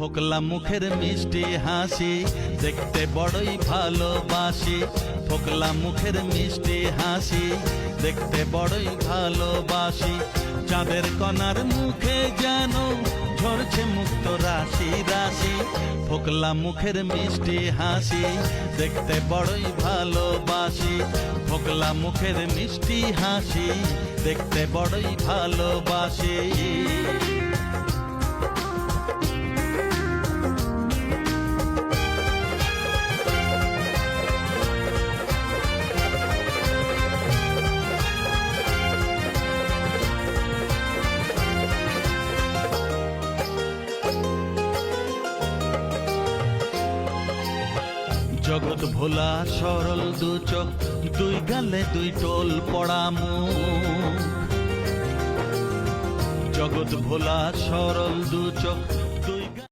ফোকলা মুখের মিষ্টি হাসি দেখতে বড়ই ভালোবাসি। ফোকলা মুখের মিষ্টি হাসি দেখতে বড়ই ভালোবাসি। চাঁদের কণার মুখে যেন ঝরছে মুক্ত রাশি রাশি। ফোকলা মুখের মিষ্টি হাসি দেখতে বড়ই ভালোবাসি। ফোকলা মুখের মিষ্টি হাসি দেখতে বড়ই ভালোবাসি। জগৎ ভোলা সরল দু চোখ, দুই গালে দুই টোল পড়া মুখ। জগৎ ভোলা সরল দু চোখ,